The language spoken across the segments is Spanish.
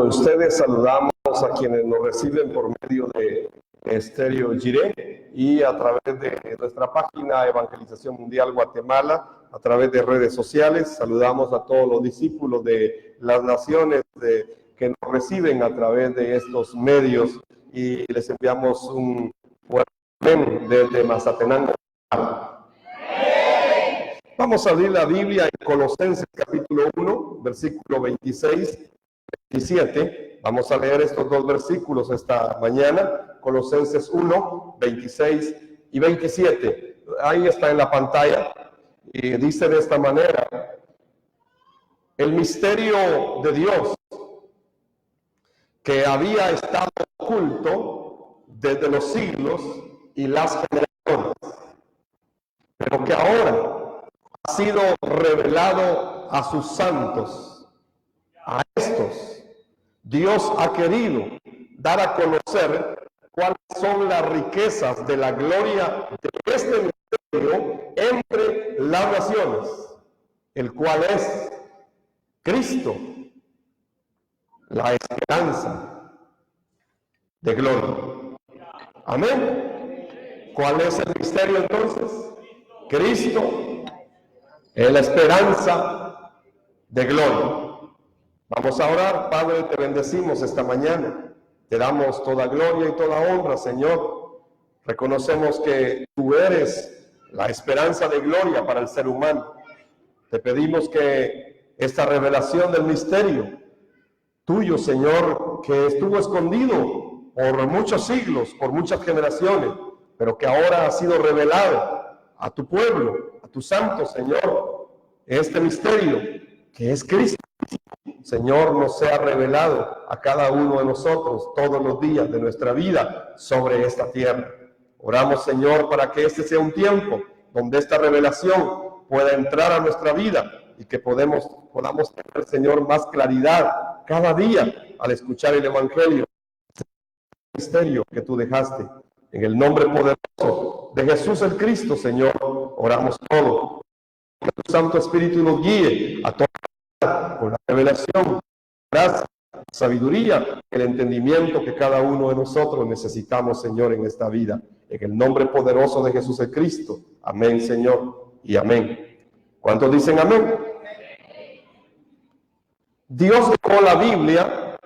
con ustedes. Saludamos a quienes nos reciben por medio de Estéreo Jiré y a través de nuestra página Evangelización Mundial Guatemala, a través de redes sociales. Saludamos a todos los discípulos de las naciones que nos reciben a través de estos medios y les enviamos un fuerte amén desde Mazatenango. Vamos a abrir la Biblia en Colosenses capítulo 1, versículo 26, 27. Vamos a leer estos dos versículos esta mañana, Colosenses 1, 26 y 27. Ahí está en la pantalla y dice de esta manera: el misterio de Dios que había estado oculto desde los siglos y las generaciones, pero que ahora ha sido revelado a sus santos. A estos Dios ha querido dar a conocer cuáles son las riquezas de la gloria de este misterio entre las naciones, el cual es Cristo, la esperanza de gloria. Amén. ¿Cuál es el misterio entonces? Cristo es la esperanza de gloria. Vamos a orar. Padre, te bendecimos esta mañana. Te damos toda gloria y toda honra, Señor. Reconocemos que tú eres la esperanza de gloria para el ser humano. Te pedimos que esta revelación del misterio tuyo, Señor, que estuvo escondido por muchos siglos, por muchas generaciones, pero que ahora ha sido revelado a tu pueblo, a tu santo, Señor, este misterio que es Cristo, Señor, nos sea revelado a cada uno de nosotros todos los días de nuestra vida sobre esta tierra. Oramos, Señor, para que este sea un tiempo donde esta revelación pueda entrar a nuestra vida y que podamos tener, Señor, más claridad cada día al escuchar el Evangelio, el misterio que tú dejaste. En el nombre poderoso de Jesús el Cristo, Señor, oramos todo. Que tu Santo Espíritu nos guíe a toda con la revelación, gracia, sabiduría, el entendimiento que cada uno de nosotros necesitamos, Señor, en esta vida. En el nombre poderoso de Jesús el Cristo. Amén, Señor, y amén. ¿Cuántos dicen amén? Dios dejó la Biblia,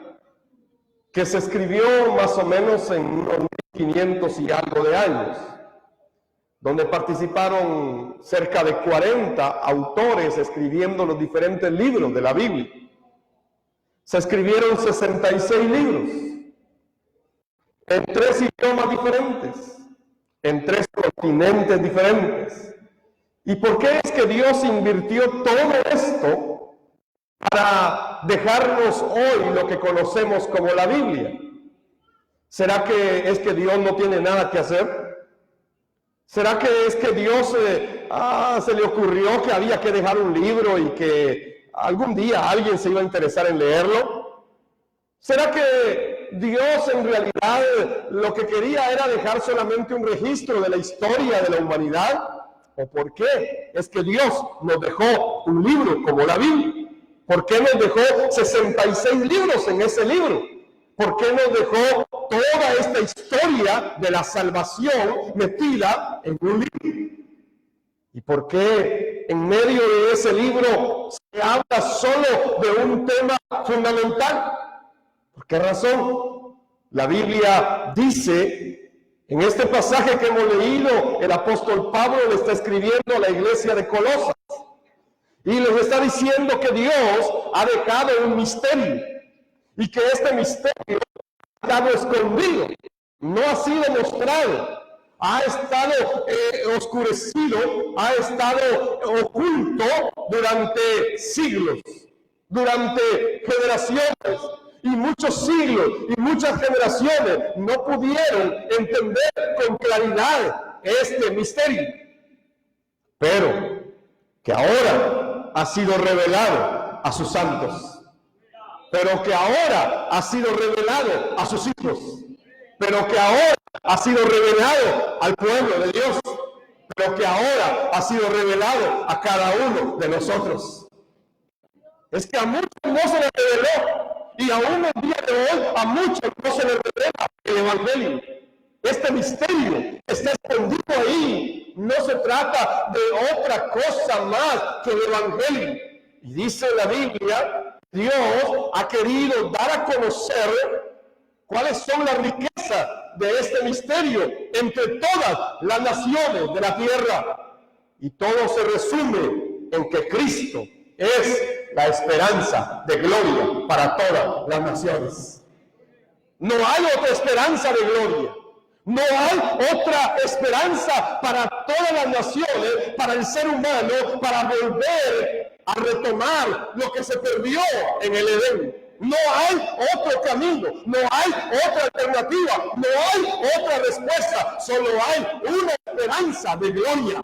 que se escribió más o menos en unos 1500 y algo de años, donde participaron cerca de 40 autores escribiendo los diferentes libros de la Biblia. Se escribieron 66 libros, en 3 idiomas diferentes, en 3 continentes diferentes. ¿Y por qué es que Dios invirtió todo esto para dejarnos hoy lo que conocemos como la Biblia? ¿Será que es que Dios no tiene nada que hacer? ¿Será que es que Dios se le ocurrió que había que dejar un libro y que algún día alguien se iba a interesar en leerlo? ¿Será que Dios en realidad lo que quería era dejar solamente un registro de la historia de la humanidad? ¿O por qué es que Dios nos dejó un libro como la Biblia? ¿Por qué nos dejó 66 libros en ese libro? ¿Por qué nos dejó toda esta historia de la salvación metida en un libro? ¿Y por qué en medio de ese libro se habla solo de un tema fundamental? ¿Por qué razón? La Biblia dice, en este pasaje que hemos leído, el apóstol Pablo le está escribiendo a la iglesia de Colosas y les está diciendo que Dios ha dejado un misterio y que este misterio ha estado escondido, no ha sido mostrado, ha estado oscurecido, ha estado oculto durante siglos, durante generaciones, y muchos siglos y muchas generaciones no pudieron entender con claridad este misterio, pero que ahora ha sido revelado a sus santos, pero que ahora ha sido revelado a sus hijos, pero que ahora ha sido revelado al pueblo de Dios, pero que ahora ha sido revelado a cada uno de nosotros. Es que a muchos no se les reveló, Y aún el día de hoy a muchos no se les revela el Evangelio. Este misterio está escondido ahí. No se trata de otra cosa más que el Evangelio. Y dice la Biblia, Dios ha querido dar a conocer cuáles son las riquezas de este misterio entre todas las naciones de la tierra. Y todo se resume en que Cristo es la esperanza de gloria para todas las naciones. No hay otra esperanza de gloria. No hay otra esperanza para todas las naciones, para el ser humano, para volver a retomar lo que se perdió en el Edén. No hay otro camino, no hay otra alternativa, no hay otra respuesta, solo hay una esperanza de gloria.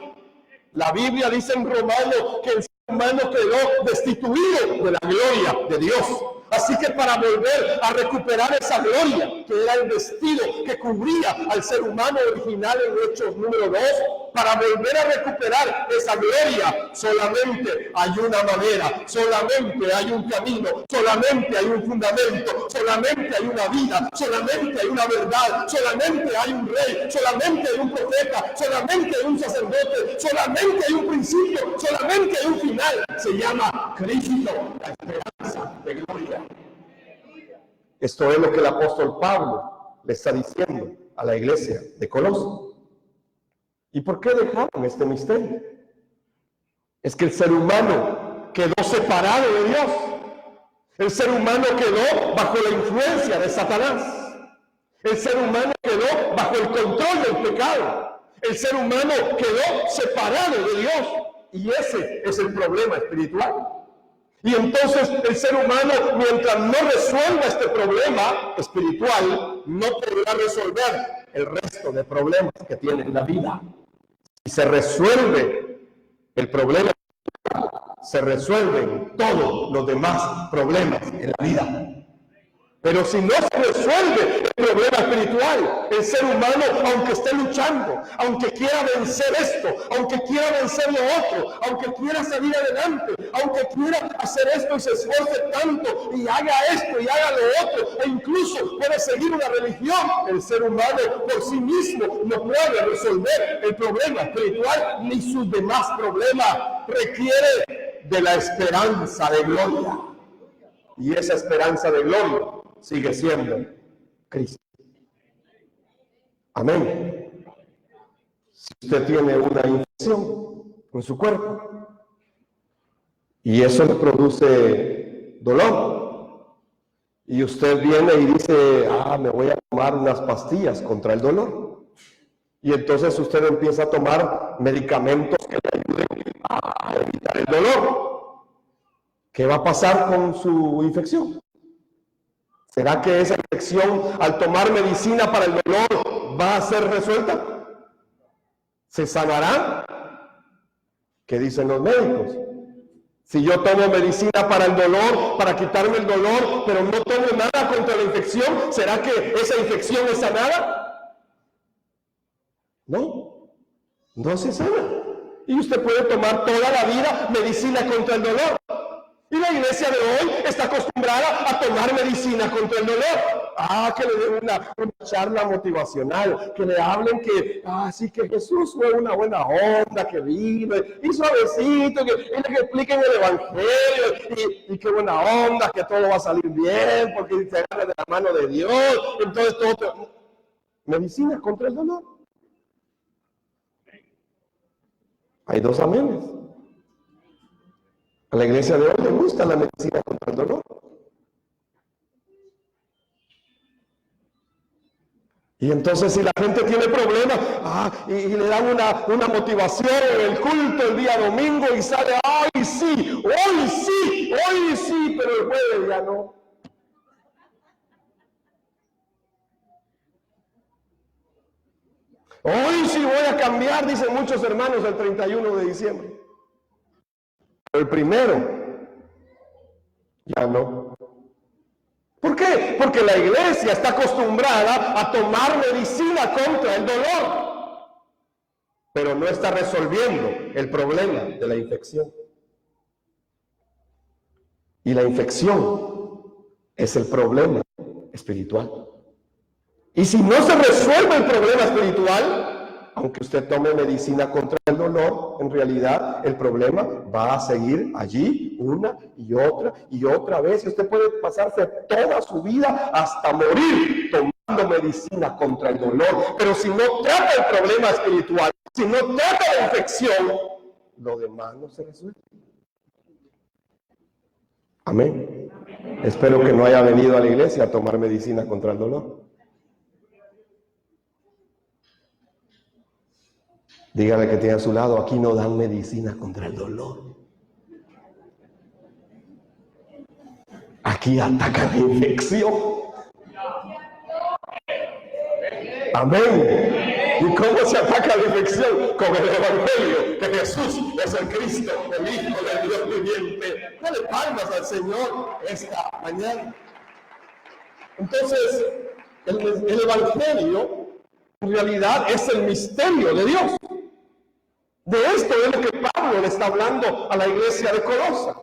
La Biblia dice en Romanos que el ser humano quedó destituido de la gloria de Dios. Así que para volver a recuperar esa gloria, que era el vestido que cubría al ser humano original en Hechos número 2, para volver a recuperar esa gloria, solamente hay una manera, solamente hay un camino, solamente hay un fundamento, solamente hay una vida, solamente hay una verdad, solamente hay un rey, solamente hay un profeta, solamente hay un sacerdote, solamente hay un principio, solamente hay un final. Se llama Cristo, la esperanza de gloria. Esto es lo que el apóstol Pablo le está diciendo a la iglesia de Colosas. ¿Y por qué dejaron este misterio? Es que el ser humano quedó separado de Dios. El ser humano quedó bajo la influencia de Satanás. El ser humano quedó bajo el control del pecado. El ser humano quedó separado de Dios. Y ese es el problema espiritual. Y entonces el ser humano, mientras no resuelva este problema espiritual, no podrá resolver el resto de problemas que tiene en la vida. Si se resuelve el problema espiritual, se resuelven todos los demás problemas en la vida. Pero si no se resuelve el problema espiritual, el ser humano, aunque esté luchando, aunque quiera vencer esto, aunque quiera vencer lo otro, aunque quiera salir adelante, aunque quiera hacer esto y se esfuerce tanto y haga esto y haga lo otro, e incluso puede seguir una religión, el ser humano por sí mismo no puede resolver el problema espiritual ni sus demás problemas. Requiere de la esperanza de gloria. Y esa esperanza de gloria sigue siendo Cristo. Amén. Si usted tiene una infección en su cuerpo y eso le produce dolor y usted viene y dice, me voy a tomar unas pastillas contra el dolor, y entonces usted empieza a tomar medicamentos que le ayuden a evitar el dolor, ¿qué va a pasar con su infección? ¿Será que esa infección, al tomar medicina para el dolor, va a ser resuelta? ¿Se sanará? ¿Qué dicen los médicos? Si yo tomo medicina para el dolor, para quitarme el dolor, pero no tomo nada contra la infección, ¿será que esa infección es sanada? No, no se sana. Y usted puede tomar toda la vida medicina contra el dolor. Y la iglesia de hoy está acostumbrada a tomar medicina contra el dolor. Que le den una charla motivacional, que le hablen que, sí, que Jesús fue una buena onda, que vive, y suavecito, y le expliquen el evangelio, y qué buena onda, que todo va a salir bien, porque se agarra de la mano de Dios. Entonces todo. Medicina contra el dolor. Hay dos amenes. A la iglesia de hoy le gusta la medicina contra el dolor. Y entonces si la gente tiene problemas, y le dan una motivación en el culto el día domingo y sale, hoy sí, pero el jueves ya no. Hoy sí voy a cambiar, dicen muchos hermanos, el 31 de diciembre. El primero, ya no. ¿Por qué? Porque la iglesia está acostumbrada a tomar medicina contra el dolor, pero no está resolviendo el problema de la infección. Y la infección es el problema espiritual. Y si no se resuelve el problema espiritual, aunque usted tome medicina contra el dolor, en realidad el problema va a seguir allí una y otra vez. Y usted puede pasarse toda su vida hasta morir tomando medicina contra el dolor. Pero si no trata el problema espiritual, si no trata la infección, lo demás no se resuelve. Amén. Espero que no haya venido a la iglesia a tomar medicina contra el dolor. Dígale que tiene a su lado, aquí no dan medicina contra el dolor. Aquí atacan la infección. Amén. ¿Y cómo se ataca la infección? Con el Evangelio, que Jesús es el Cristo, el Hijo del Dios viviente. Dale palmas al Señor esta mañana. Entonces, el Evangelio en realidad es el misterio de Dios. De esto es lo que Pablo le está hablando a la iglesia de Colosas.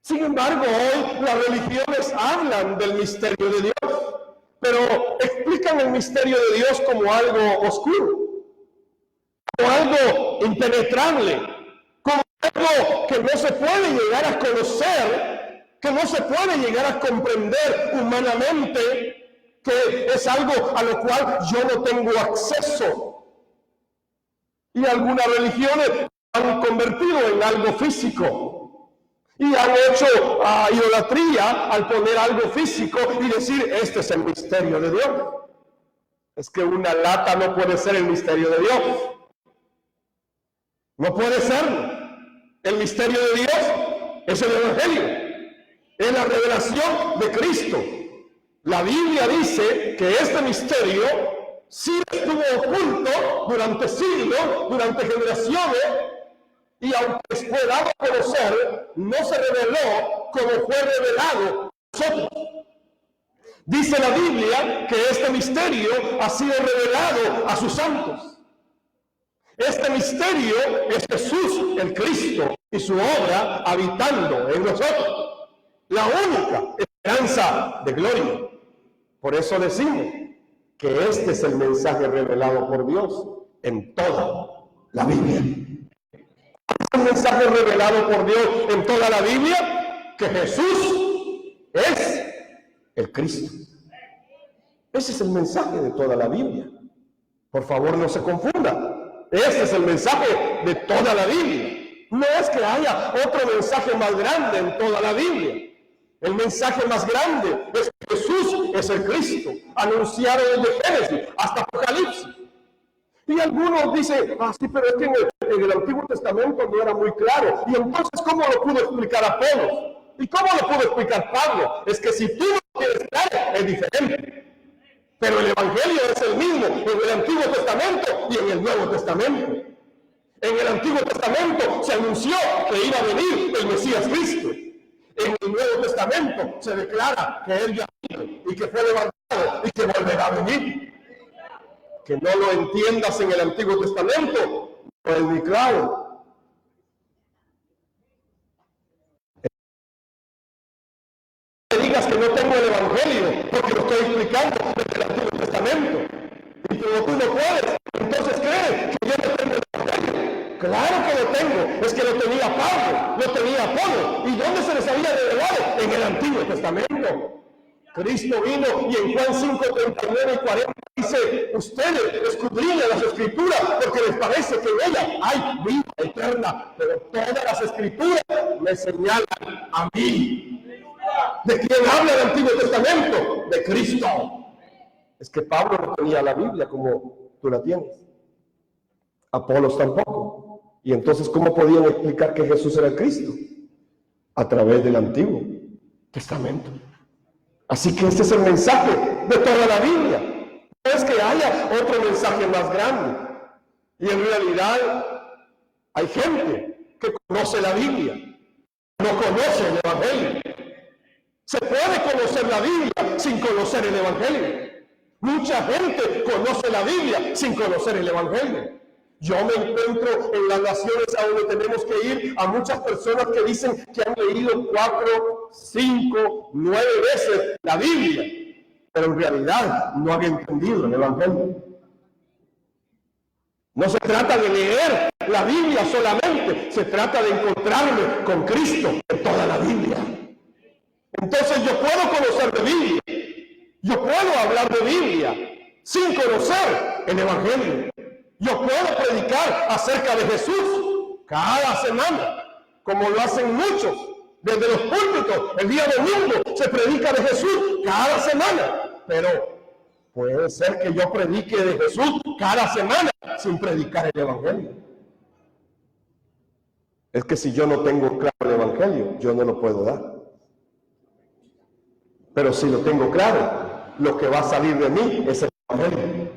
Sin embargo, hoy las religiones hablan del misterio de Dios, pero explican el misterio de Dios como algo oscuro, como algo impenetrable, como algo que no se puede llegar a conocer, que no se puede llegar a comprender humanamente, que es algo a lo cual yo no tengo acceso. Y algunas religiones han convertido en algo físico y han hecho idolatría al poner algo físico y decir, este es el misterio de Dios. Es que una lata no puede ser el misterio de Dios. No puede ser. El misterio de Dios es el Evangelio, es la revelación de Cristo. La Biblia dice que este misterio sí estuvo oculto durante siglos, durante generaciones, y aunque fue dado a conocer, no se reveló como fue revelado a nosotros. Dice la Biblia que este misterio ha sido revelado a sus santos. Este misterio es Jesús, el Cristo, y su obra habitando en nosotros. La única esperanza de gloria. Por eso decimos que este es el mensaje revelado por Dios en toda la Biblia. Es el mensaje revelado por Dios en toda la Biblia, que Jesús es el Cristo. Ese es el mensaje de toda la Biblia. Por favor, no se confunda. Ese es el mensaje de toda la Biblia. No es que haya otro mensaje más grande en toda la Biblia. El mensaje más grande es que Jesús es el Cristo, anunciado desde Génesis hasta Apocalipsis. Y algunos dicen, sí, pero es que en el Antiguo Testamento no era muy claro. Y entonces, ¿cómo lo pudo explicar Apolos? ¿Y cómo lo pudo explicar Pablo? Es que si tú lo quieres claro, es diferente. Pero el Evangelio es el mismo en el Antiguo Testamento y en el Nuevo Testamento. En el Antiguo Testamento se anunció que iba a venir el Mesías Cristo. En el Nuevo Testamento se declara que Él ya vino y que fue levantado y que volverá a venir. Que no lo entiendas en el Antiguo Testamento no es muy claro. No me digas que no tengo el Evangelio porque lo estoy explicando desde el Antiguo Testamento. Y como tú no puedes, entonces crees que yo no tengo el Evangelio. Claro que lo tengo, es que lo tenía Pablo, lo tenía Apolo. ¿Y dónde se les había revelado? En el Antiguo Testamento. Cristo vino y en Juan 5, 39 y 40 dice, ustedes escudriñan las Escrituras porque les parece que en ellas hay vida eterna, pero todas las Escrituras me señalan a mí. ¿De quién habla el Antiguo Testamento? De Cristo. Es que Pablo no tenía la Biblia como tú la tienes. Apolos tampoco. Y entonces, ¿cómo podían explicar que Jesús era el Cristo? A través del Antiguo Testamento. Así que este es el mensaje de toda la Biblia. No es que haya otro mensaje más grande. Y en realidad hay gente que conoce la Biblia, no conoce el Evangelio. Se puede conocer la Biblia sin conocer el Evangelio. Mucha gente conoce la Biblia sin conocer el Evangelio. Yo me encuentro en las naciones a donde tenemos que ir a muchas personas que dicen que han leído 4 5, 9 veces la Biblia, pero en realidad no han entendido el Evangelio. No se trata de leer la Biblia solamente, se trata de encontrarme con Cristo en toda la Biblia. Entonces yo puedo conocer de Biblia, yo puedo hablar de Biblia sin conocer el Evangelio. Yo puedo predicar acerca de Jesús cada semana, como lo hacen muchos. Desde los púlpitos, el día domingo se predica de Jesús cada semana, pero puede ser que yo predique de Jesús cada semana sin predicar el Evangelio. Es que si yo no tengo claro el Evangelio, yo no lo puedo dar. Pero si lo tengo claro, lo que va a salir de mí es el Evangelio.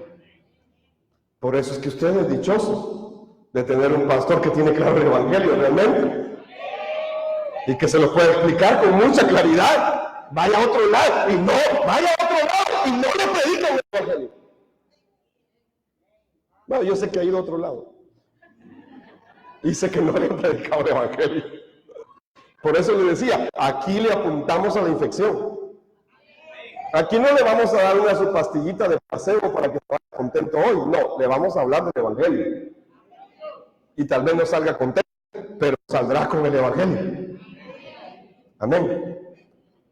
Por eso es que usted es dichoso de tener un pastor que tiene claro el Evangelio realmente. Y que se lo puede explicar con mucha claridad. Vaya a otro lado y no, vaya a otro lado y no le predica el Evangelio. Bueno, yo sé que ha ido a otro lado. Y sé que no le han predicado el Evangelio. Por eso le decía, aquí le apuntamos a la infección. Aquí no le vamos a dar una su pastillita de placebo para que esté contento hoy. No, le vamos a hablar del Evangelio. Y tal vez no salga contento, pero saldrá con el Evangelio. Amén.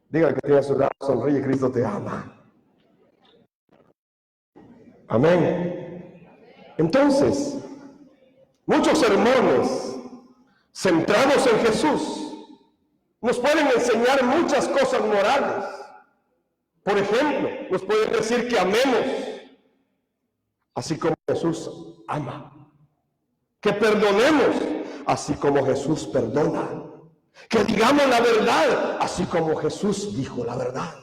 Diga que tiene a su lado, sonríe, Cristo te ama. Amén. Entonces, muchos sermones centrados en Jesús nos pueden enseñar muchas cosas morales. Por ejemplo, nos pueden decir que amemos así como Jesús ama, que perdonemos así como Jesús perdona, que digamos la verdad así como Jesús dijo la verdad,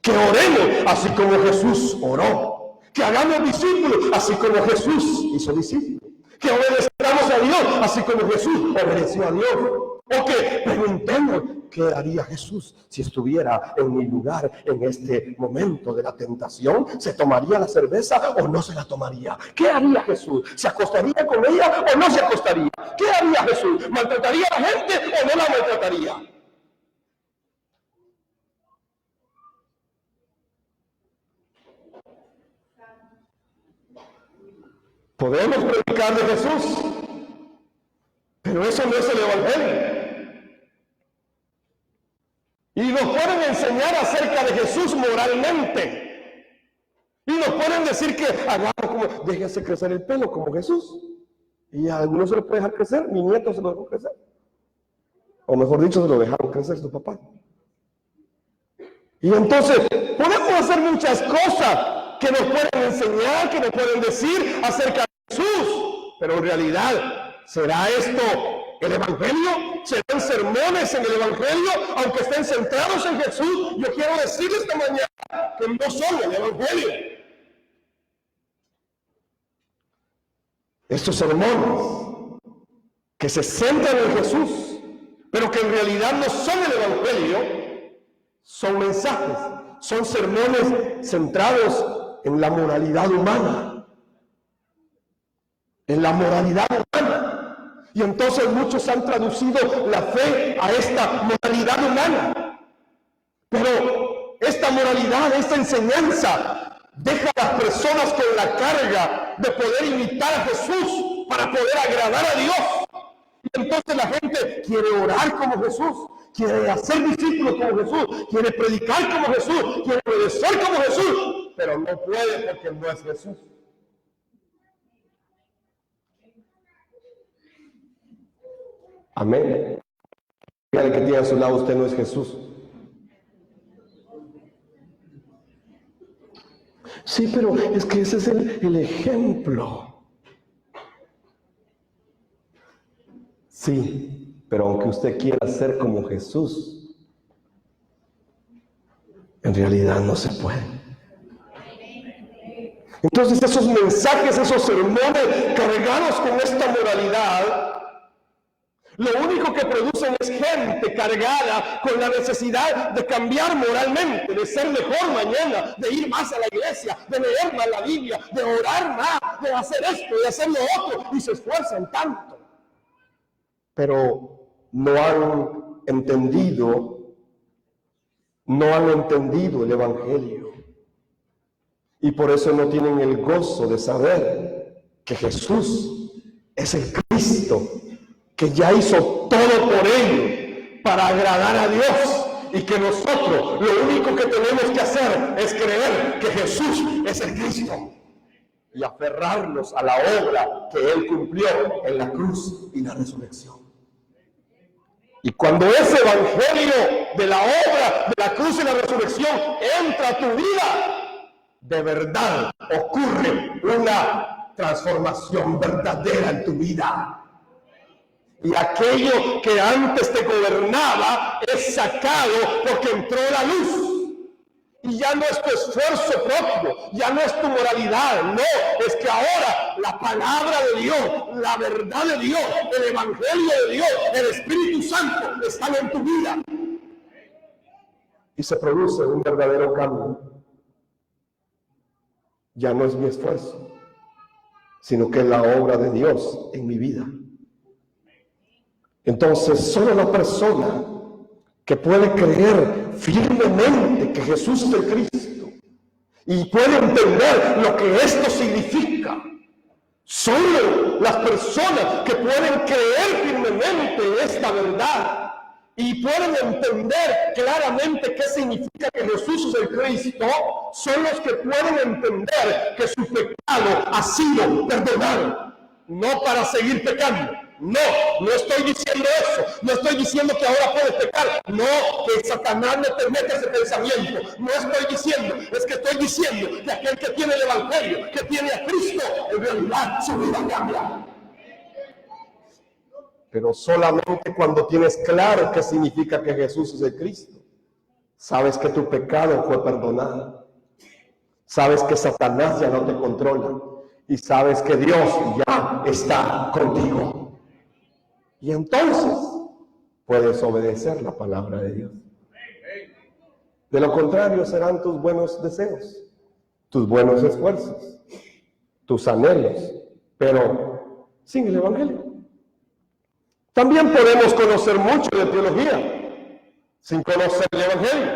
que oremos así como Jesús oró, que hagamos discípulos así como Jesús hizo discípulos, que obedezcamos a Dios así como Jesús obedeció a Dios, o que preguntemos qué haría Jesús si estuviera en mi lugar en este momento de la tentación. ¿Se tomaría la cerveza o no se la tomaría? ¿Qué haría Jesús? ¿Se acostaría con ella o no se acostaría? ¿Qué haría Jesús? ¿Maltrataría a la gente o no la maltrataría? Podemos predicar de Jesús, pero eso no es el Evangelio. Y nos pueden enseñar acerca de Jesús moralmente. Y nos pueden decir que hagamos como, déjese crecer el pelo como Jesús. Y a algunos se lo puede dejar crecer, mi nieto se lo dejó crecer. O mejor dicho, se lo dejaron crecer su papá. Y entonces, podemos hacer muchas cosas que nos pueden enseñar, que nos pueden decir acerca de Jesús. Pero en realidad, ¿será esto el Evangelio? ¿Serán sermones en el Evangelio? Aunque estén centrados en Jesús, yo quiero decirles esta mañana que no son el Evangelio. Estos sermones que se centran en Jesús, pero que en realidad no son el Evangelio, son mensajes, son sermones centrados en la moralidad humana. En la moralidad humana. Y entonces muchos han traducido la fe a esta moralidad humana. Pero esta moralidad, esta enseñanza, deja a las personas con la carga de poder imitar a Jesús para poder agradar a Dios. Y entonces la gente quiere orar como Jesús, quiere hacer discípulos como Jesús, quiere predicar como Jesús, quiere obedecer como Jesús, pero no puede porque no es Jesús. Amén. Dígale que tiene a su lado, usted no es Jesús. Sí, pero es que ese es el ejemplo. Sí, pero aunque usted quiera ser como Jesús, en realidad no se puede. Entonces esos mensajes, esos sermones cargados con esta moralidad, lo único que producen es gente cargada con la necesidad de cambiar moralmente, de ser mejor mañana, de ir más a la iglesia, de leer más la Biblia, de orar más, de hacer esto, de hacer lo otro, y se esfuerzan tanto. Pero no han entendido no han entendido el Evangelio y por eso no tienen el gozo de saber que Jesús es el Cristo, que ya hizo todo por ellos para agradar a Dios, y que nosotros lo único que tenemos que hacer es creer que Jesús es el Cristo y aferrarnos a la obra que Él cumplió en la cruz y la resurrección. Y cuando ese evangelio de la obra de la cruz y la resurrección entra a tu vida, de verdad ocurre una transformación verdadera en tu vida. Y aquello que antes te gobernaba es sacado porque entró la luz. Y ya no es tu esfuerzo propio, ya no es tu moralidad, no, es que ahora la palabra de Dios, la verdad de Dios, el evangelio de Dios, el Espíritu Santo están en tu vida. Y se produce un verdadero cambio. Ya no es mi esfuerzo, sino que es la obra de Dios en mi vida. Entonces, solo la persona que puede creer firmemente que Jesús es el Cristo y puede entender lo que esto significa, solo las personas que pueden creer firmemente esta verdad y pueden entender claramente qué significa que Jesús es el Cristo, son los que pueden entender que su pecado ha sido perdonado, no para seguir pecando. No, no estoy diciendo eso, no estoy diciendo que ahora puedes pecar, no, que Satanás no te mete ese pensamiento, no estoy diciendo, es que estoy diciendo que aquel que tiene el evangelio, que tiene a Cristo, en realidad su vida cambia. Pero solamente cuando tienes claro qué significa que Jesús es el Cristo, sabes que tu pecado fue perdonado, sabes que Satanás ya no te controla y sabes que Dios ya está contigo. Y entonces puedes obedecer la palabra de Dios. De lo contrario serán tus buenos deseos, tus buenos esfuerzos, tus anhelos, pero sin el evangelio. También podemos conocer mucho de teología sin conocer el evangelio.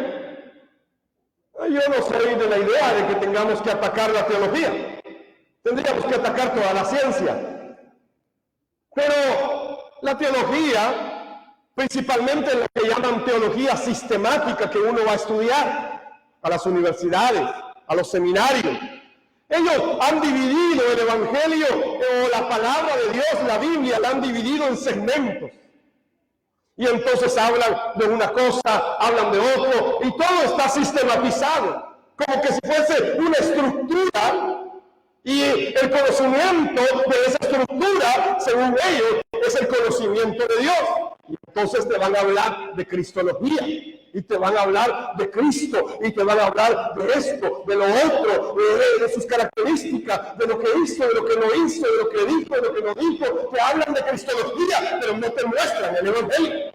Yo no soy de la idea de que tengamos que atacar la teología. Tendríamos que atacar toda la ciencia. Pero la teología, principalmente lo que llaman teología sistemática que uno va a estudiar a las universidades, a los seminarios, ellos han dividido el evangelio o la palabra de Dios, la Biblia, la han dividido en segmentos. Y entonces hablan de una cosa, hablan de otro, y todo está sistematizado, como que si fuese una estructura. Y el conocimiento de esa estructura, según ellos, es el conocimiento de Dios. Y entonces te van a hablar de cristología, y te van a hablar de Cristo, y te van a hablar de esto, de lo otro, de sus características, de lo que hizo, de lo que no hizo, de lo que dijo, de lo que no dijo. Te hablan de cristología, pero no te muestran el evangelio.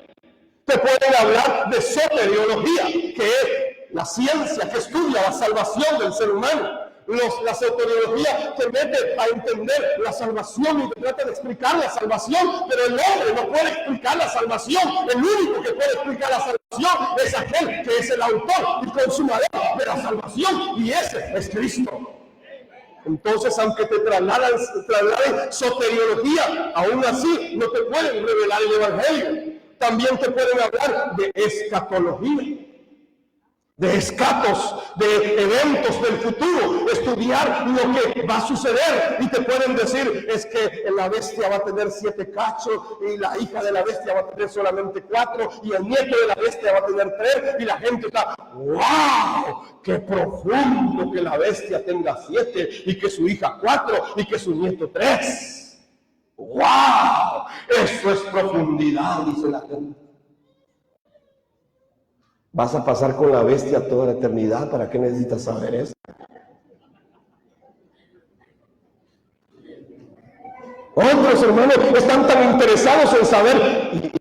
Te pueden hablar de soteriología, que es la ciencia que estudia la salvación del ser humano. La soteriología te mete a entender la salvación y te trata de explicar la salvación, pero el hombre no puede explicar la salvación. El único que puede explicar la salvación es aquel que es el autor y consumador de la salvación, y ese es Cristo. Entonces, aunque te trasladen soteriología, aún así no te pueden revelar el evangelio. También te pueden hablar de escatología, de escatos, de eventos del futuro, estudiar lo que va a suceder, y te pueden decir, es que la bestia va a tener 7 cachos, y la hija de la bestia va a tener solamente 4, y el nieto de la bestia va a tener 3, y la gente está, ¡wow! ¡Qué profundo que la bestia tenga 7, y que su hija 4, y que su nieto 3! ¡Wow! Eso es profundidad, dice la gente. Vas a pasar con la bestia toda la eternidad. ¿Para qué necesitas saber eso? Otros hermanos están tan interesados en saber.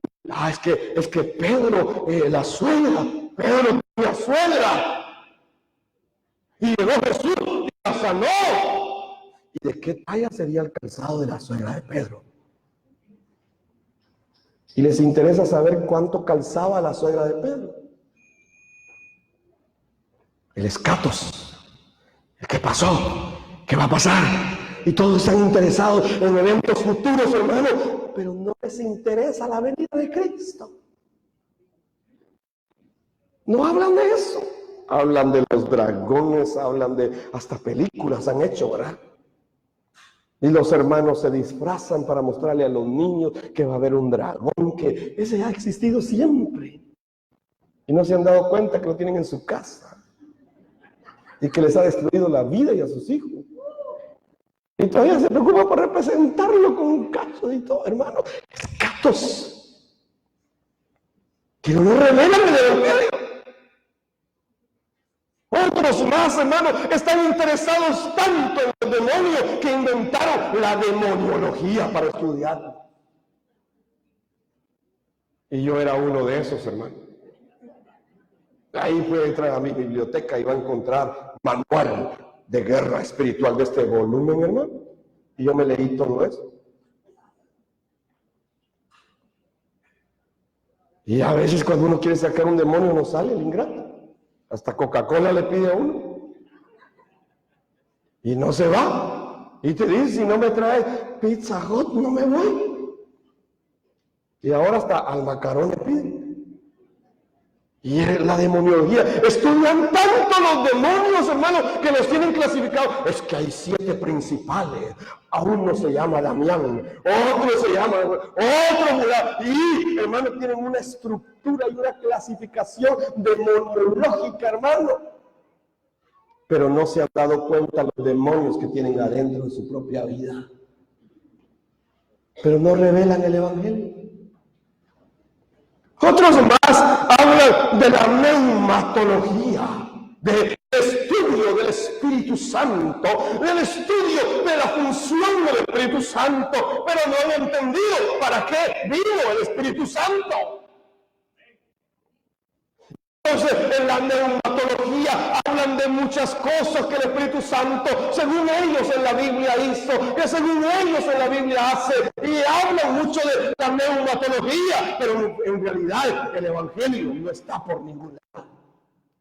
Es que Pedro, la suegra, Pedro tenía suegra. Y llegó Jesús y la sanó. ¿Y de qué talla sería el calzado de la suegra de Pedro? Y les interesa saber cuánto calzaba la suegra de Pedro. El escatos. ¿El qué pasó? ¿Qué va a pasar? Y todos están interesados en eventos futuros, hermano, pero no les interesa la venida de Cristo. No hablan de eso. Hablan de los dragones, hablan de hasta películas han hecho, ¿verdad? Y los hermanos se disfrazan para mostrarle a los niños que va a haber un dragón, que ese ha existido siempre. Y no se han dado cuenta que lo tienen en su casa. Y que les ha destruido la vida y a sus hijos. Y todavía se preocupa por representarlo con un caso y todo, hermano. Escatos. Que no revelan el evangelio. Otros más, hermano, están interesados tanto en el demonio que inventaron la demoniología para estudiar. Y yo era uno de esos, hermano. Ahí puede entrar a mi biblioteca y va a encontrar manual de guerra espiritual de este volumen, hermano. Y yo me leí todo eso. Y a veces cuando uno quiere sacar un demonio no sale el ingrato. Hasta Coca-Cola le pide a uno. Y no se va. Y te dice, si no me trae Pizza Hut, no me voy. Y ahora hasta al macarón le pide. Y la demoniología, estudian tanto los demonios, hermano, que los tienen clasificados. Es que hay 7 principales. A uno se llama Damián, otro se llama, otro, y hermano, tienen una estructura y una clasificación demoniológica, hermano. Pero no se han dado cuenta los demonios que tienen adentro de su propia vida. Pero no revelan el evangelio. Otros más hablan de la neumatología, del estudio del Espíritu Santo, del estudio de la función del Espíritu Santo, pero no han entendido para qué vino el Espíritu Santo. Entonces, en la neumatología hablan de muchas cosas que el Espíritu Santo, según ellos en la Biblia hizo, que según ellos en la Biblia hace, y hablan mucho de la neumatología, pero en realidad el Evangelio no está por ningún lado.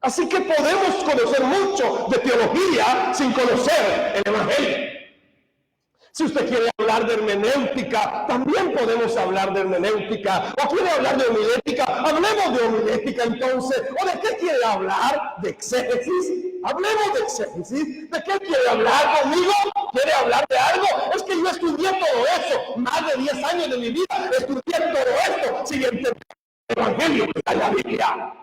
Así que podemos conocer mucho de teología sin conocer el Evangelio. Si usted quiere hablar de hermenéutica, también podemos hablar de hermenéutica. O quiere hablar de homilética, hablemos de homilética entonces. ¿O de qué quiere hablar? ¿De exégesis? Hablemos de exégesis. ¿De qué quiere hablar conmigo? ¿Quiere hablar de algo? Es que yo estudié todo eso. Más de 10 años de mi vida estudié todo esto sin entender el Evangelio que está en la Biblia.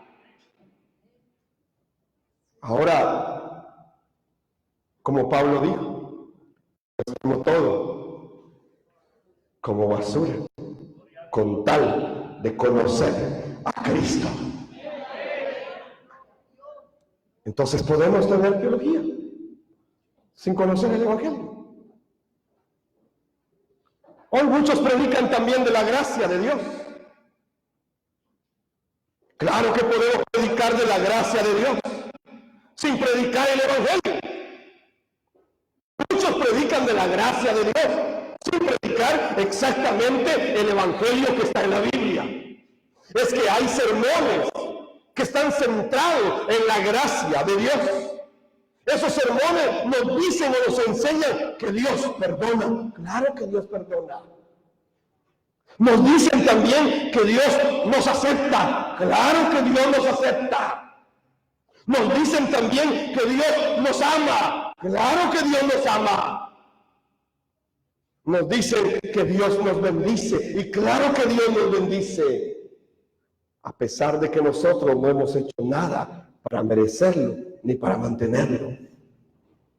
Ahora, como Pablo dijo, como todo, como basura, con tal de conocer a Cristo. Entonces podemos tener teología sin conocer el Evangelio. Hoy muchos predican también de la gracia de Dios. Claro que podemos predicar de la gracia de Dios sin predicar el Evangelio. Muchos predican de la gracia de Dios sin predicar exactamente el Evangelio que está en la Biblia. Es que hay sermones que están centrados en la gracia de Dios. Esos sermones nos dicen o nos enseñan que Dios perdona. Claro que Dios perdona. Nos dicen también que Dios nos acepta. Claro que Dios nos acepta. Nos dicen también que Dios nos ama. Claro que Dios nos ama. Nos dicen que Dios nos bendice. Y claro que Dios nos bendice. A pesar de que nosotros no hemos hecho nada para merecerlo ni para mantenerlo.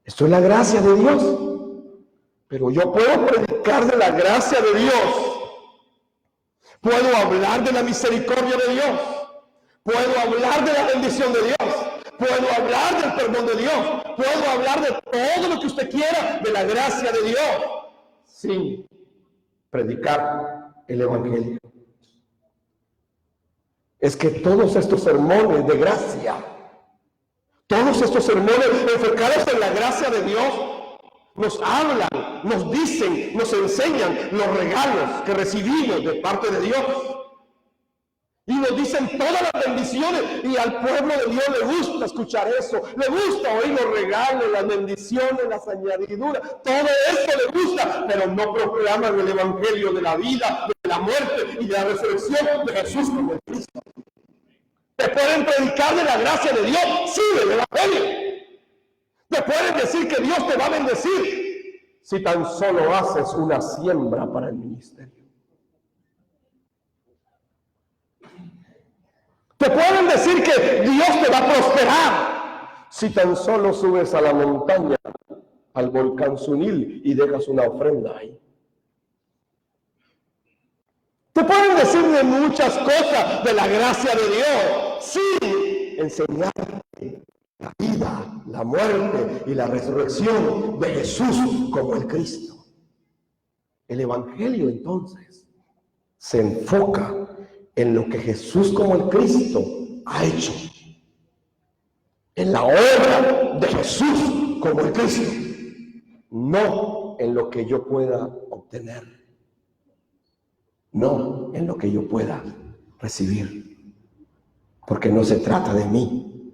Esto es la gracia de Dios. Pero yo puedo predicar de la gracia de Dios. Puedo hablar de la misericordia de Dios. Puedo hablar de la bendición de Dios. Puedo hablar del perdón de Dios. Puedo hablar de todo lo que usted quiera de la gracia de Dios. Sin predicar el Evangelio. Es que todos estos sermones de gracia, todos estos sermones enfocados en la gracia de Dios, nos hablan, nos dicen, nos enseñan los regalos que recibimos de parte de Dios. Y nos dicen todas las bendiciones, y al pueblo de Dios le gusta escuchar eso, le gusta oír los regalos, las bendiciones, las añadiduras, todo eso le gusta, pero no proclaman el evangelio de la vida, de la muerte y de la resurrección de Jesús como el Cristo. Te pueden predicar de la gracia de Dios, sí, del evangelio. Te pueden decir que Dios te va a bendecir si tan solo haces una siembra para el ministerio. Te pueden decir que Dios te va a prosperar si tan solo subes a la montaña, al volcán Sunil, y dejas una ofrenda ahí. Te pueden decir de muchas cosas de la gracia de Dios, sí, enseñarte la vida, la muerte y la resurrección de Jesús como el Cristo. El evangelio entonces se enfoca en lo que Jesús como el Cristo ha hecho, en la obra de Jesús como el Cristo, no en lo que yo pueda obtener, no en lo que yo pueda recibir, porque no se trata de mí,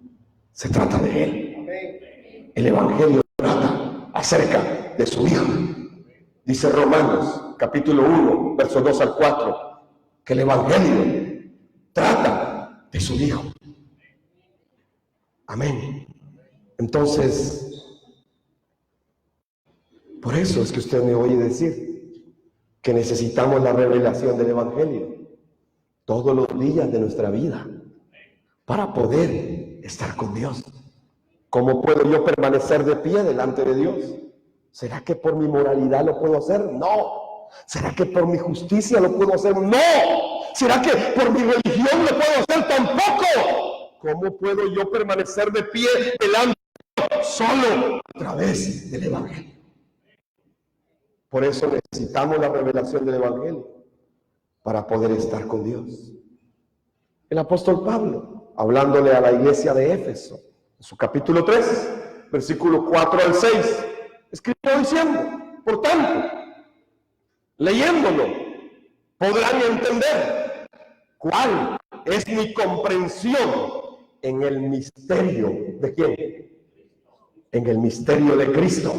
se trata de Él. El evangelio trata acerca de su Hijo. Dice Romanos capítulo 1 versos 2 al 4 que el evangelio trata de su Hijo. Amén. Entonces, por eso es que usted me oye decir que necesitamos la revelación del evangelio todos los días de nuestra vida para poder estar con Dios. ¿Cómo puedo yo permanecer de pie delante de Dios? ¿Será que por mi moralidad lo puedo hacer? No. ¿Será que por mi justicia lo puedo hacer? No. ¿Será que por mi religión lo puedo hacer? Tampoco. ¿Cómo puedo yo permanecer de pie delante de Dios? Solo a través del evangelio. Por eso necesitamos la revelación del evangelio para poder estar con Dios. El apóstol Pablo, hablándole a la iglesia de Éfeso, en su capítulo 3, versículo 4 al 6, escribió diciendo: por tanto, leyéndolo, podrán entender cuál es mi comprensión en el misterio de ¿quién? En el misterio de Cristo.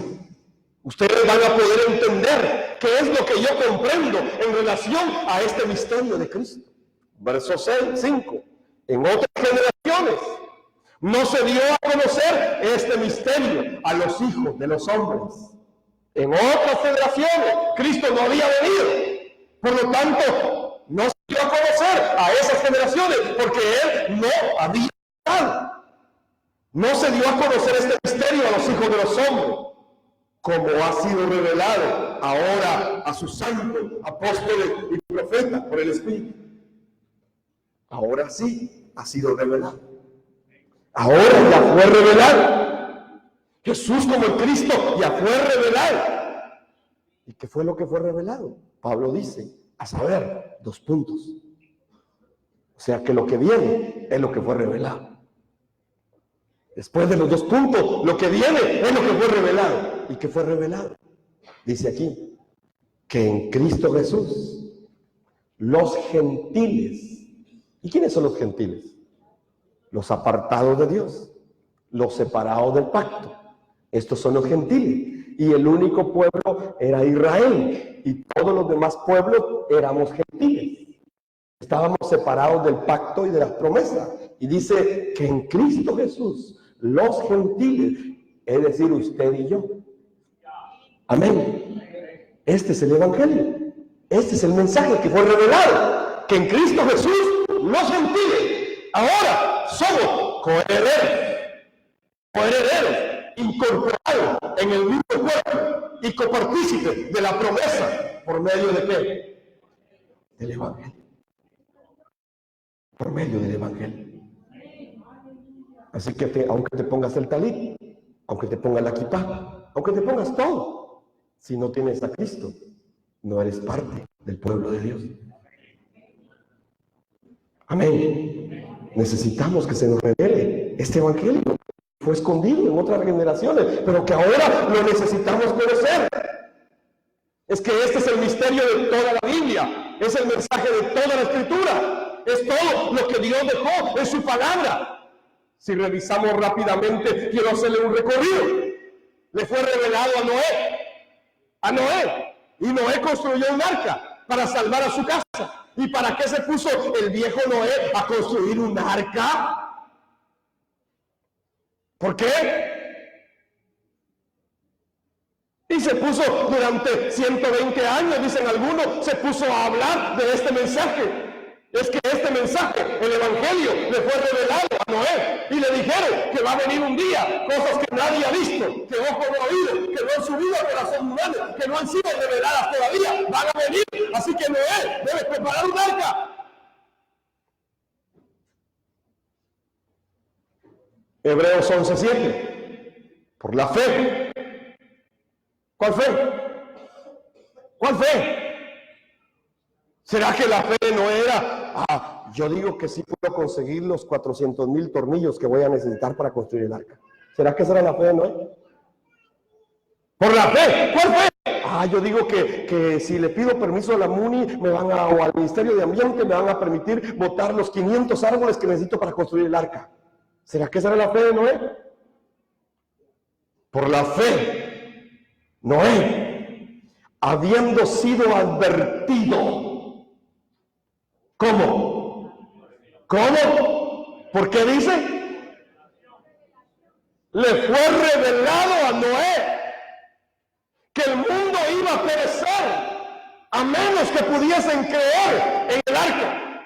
Ustedes van a poder entender qué es lo que yo comprendo en relación a este misterio de Cristo. Verso 5. En otras generaciones no se dio a conocer este misterio a los hijos de los hombres. En otras generaciones Cristo no había venido. Por lo tanto, no se dio a conocer a esas generaciones porque Él no había llegado. No se dio a conocer este misterio a los hijos de los hombres, como ha sido revelado ahora a sus santos, apóstoles y profetas por el Espíritu. Ahora sí ha sido revelado. Ahora ya fue revelado. Jesús como el Cristo ya fue revelado. ¿Y qué fue lo que fue revelado? Pablo dice, a saber, 2 puntos. O sea que lo que viene es lo que fue revelado. Después de los 2 puntos, lo que viene es lo que fue revelado. ¿Y qué fue revelado? Dice aquí, que en Cristo Jesús, los gentiles. ¿Y quiénes son los gentiles? Los apartados de Dios, los separados del pacto. Estos son los gentiles. Y el único pueblo era Israel. Y todos los demás pueblos éramos gentiles. Estábamos separados del pacto y de las promesas. Y dice que en Cristo Jesús, los gentiles, es decir, usted y yo. Amén. Este es el evangelio. Este es el mensaje que fue revelado. Que en Cristo Jesús, los gentiles, ahora somos coherederos, incorporados en el mismo cuerpo y copartícipes de la promesa. ¿Por medio de qué? Del evangelio. Por medio del evangelio. Así que aunque te pongas el talit, aunque te pongas la kipá, aunque te pongas todo, si no tienes a Cristo, no eres parte del pueblo de Dios. Amén. Necesitamos que se nos revele este evangelio. Fue escondido en otras generaciones, pero que ahora lo necesitamos conocer. Es que este es el misterio de toda la Biblia, es el mensaje de toda la Escritura. Es todo lo que Dios dejó en su palabra. Si revisamos rápidamente, quiero hacerle un recorrido. Le fue revelado a Noé. Y Noé construyó un arca para salvar a su casa. ¿Y para qué se puso el viejo Noé a construir un arca? ¿Por qué? Y se puso durante 120 años, dicen algunos, se puso a hablar de este mensaje. Es que este mensaje, el evangelio, le fue revelado a Noé. Y le dijeron que va a venir un día, cosas que nadie ha visto, que ojo no ha oído, que no han subido al corazón humano, que no han sido reveladas todavía, van a venir. Así que Noé debe preparar un arca. Hebreos 11:7. Por la fe. ¿Cuál fe? ¿Cuál fe? ¿Será que la fe no era? Yo digo que sí puedo conseguir los 400,000 tornillos que voy a necesitar para construir el arca. ¿Será que esa era la fe de Noé? Por la fe. ¿Cuál fe? Yo digo que si le pido permiso a la MUNI o al Ministerio de Ambiente me van a permitir botar los 500 árboles que necesito para construir el arca. ¿Será que esa era la fe de Noé? Por la fe, Noé, habiendo sido advertido. ¿Cómo? ¿Cómo? ¿Por qué dice? Le fue revelado a Noé que el mundo iba a perecer a menos que pudiesen creer en el arca.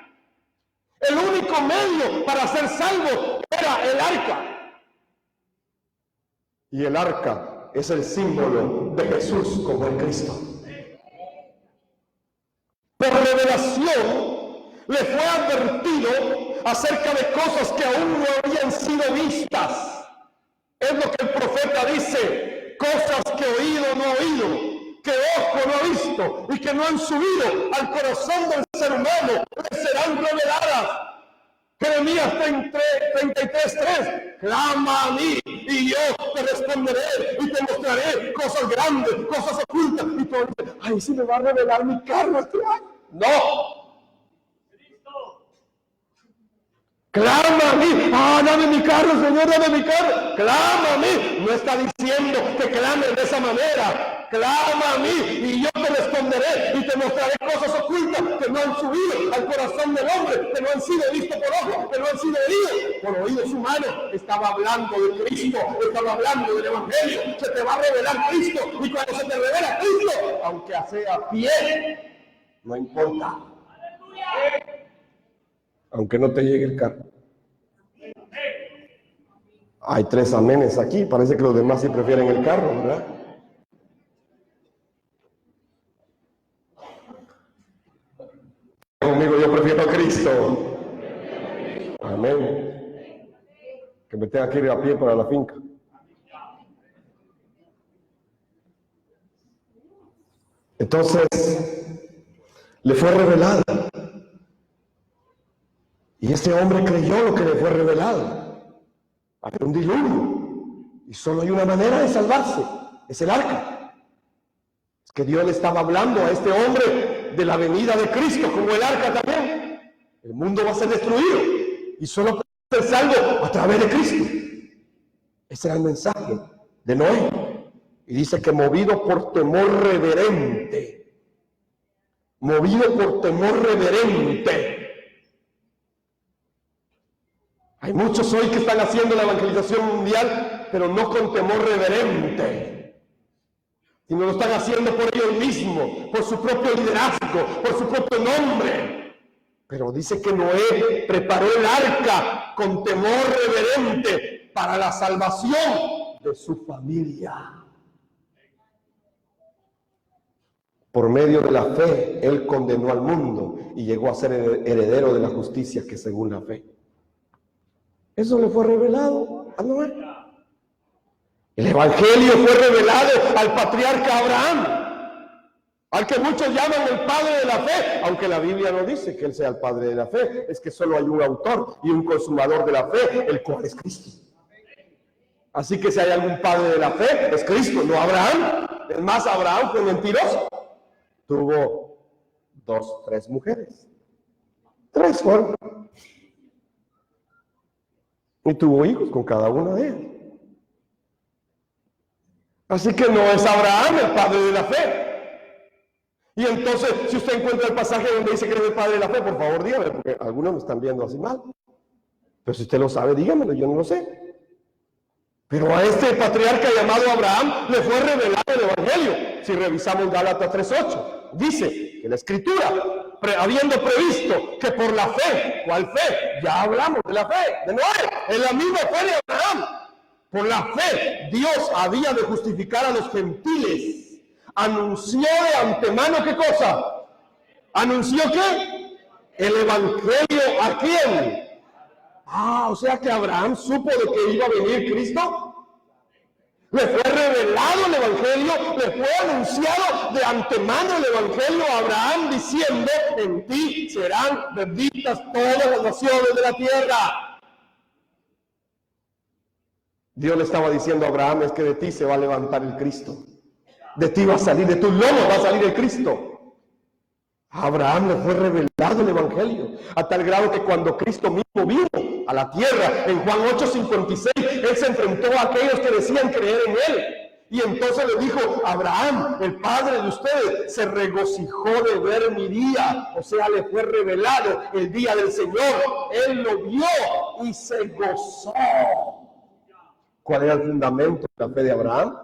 El único medio para ser salvo era el arca. Y el arca es el símbolo de Jesús como el Cristo. Por revelación le fue advertido acerca de cosas que aún no habían sido vistas. Es lo que el profeta dice: cosas que oído no ha oído, que ojo no ha visto y que no han subido al corazón del ser humano, le serán reveladas. Jeremías 33:3. Clama a mí y yo te responderé y te mostraré cosas grandes, cosas ocultas. Y tú dices: ay, ¿sí me va a revelar mi carro este año? No. Clama a mí. Dame mi carro, Señor, dame mi carro. Clama a mí. No está diciendo que clamen de esa manera. Clama a mí y yo te responderé y te mostraré cosas ocultas que no han subido al corazón del hombre, que no han sido vistos por ojos, que no han sido oídos por oídos humanos. Estaba hablando de Cristo, estaba hablando del evangelio. Se te va a revelar Cristo, y cuando se te revela Cristo, aunque sea pie, no importa. Aunque no te llegue el carro. Hay 3 amenes aquí. Parece que los demás sí prefieren el carro, ¿verdad? Conmigo, yo prefiero a Cristo. Amén. Que me tenga que ir a pie para la finca. Entonces, le fue revelado. Y este hombre creyó lo que le fue revelado. Hay un diluvio. Y solo hay una manera de salvarse. Es el arca. Es que Dios le estaba hablando a este hombre de la venida de Cristo, como el arca también. El mundo va a ser destruido. Y solo puede ser salvo a través de Cristo. Ese era el mensaje de Noé. Y dice que movido por temor reverente. Movido por temor reverente. Hay muchos hoy que están haciendo la evangelización mundial, pero no con temor reverente, sino lo están haciendo por ellos mismos, por su propio liderazgo, por su propio nombre. Pero dice que Noé preparó el arca con temor reverente para la salvación de su familia. Por medio de la fe, él condenó al mundo y llegó a ser heredero de la justicia que según la fe. Eso le fue revelado a Noé. El evangelio fue revelado al patriarca Abraham, al que muchos llaman el padre de la fe, aunque la Biblia no dice que él sea el padre de la fe. Es que solo hay un autor y un consumador de la fe, el cual es Cristo. Así que si hay algún padre de la fe, es Cristo, no Abraham. Es más, Abraham fue mentiroso. Tuvo 2, 3 mujeres. 3 fueron. Y tuvo hijos con cada una de ellas. Así que no es Abraham el padre de la fe. Y entonces, si usted encuentra el pasaje donde dice que es el padre de la fe, por favor dígame, porque algunos me están viendo así mal. Pero si usted lo sabe, dígamelo, yo no lo sé. Pero a este patriarca llamado Abraham le fue revelado el Evangelio. Si revisamos Gálatas 3:8, dice que la Escritura, habiendo previsto que por la fe, ¿cuál fe? Ya hablamos de la fe de Noé, es la misma fe de Abraham. Por la fe, Dios había de justificar a los gentiles. Anunció de antemano, ¿qué cosa? ¿Anunció qué? El Evangelio, ¿a quién? O sea que Abraham supo de que iba a venir Cristo. Le fue revelado el Evangelio, le fue anunciado de antemano el Evangelio a Abraham diciendo: en ti serán benditas todas las naciones de la tierra. Dios le estaba diciendo a Abraham: es que de ti se va a levantar el Cristo. De ti va a salir, de tus lomos va a salir el Cristo. A Abraham le fue revelado el Evangelio, a tal grado que cuando Cristo mismo vino a la tierra, en Juan 8:56, Él se enfrentó a aquellos que decían creer en Él. Y entonces le dijo: Abraham, el padre de ustedes, se regocijó de ver mi día. O sea, le fue revelado el día del Señor. Él lo vio y se gozó. ¿Cuál era el fundamento de la fe de Abraham?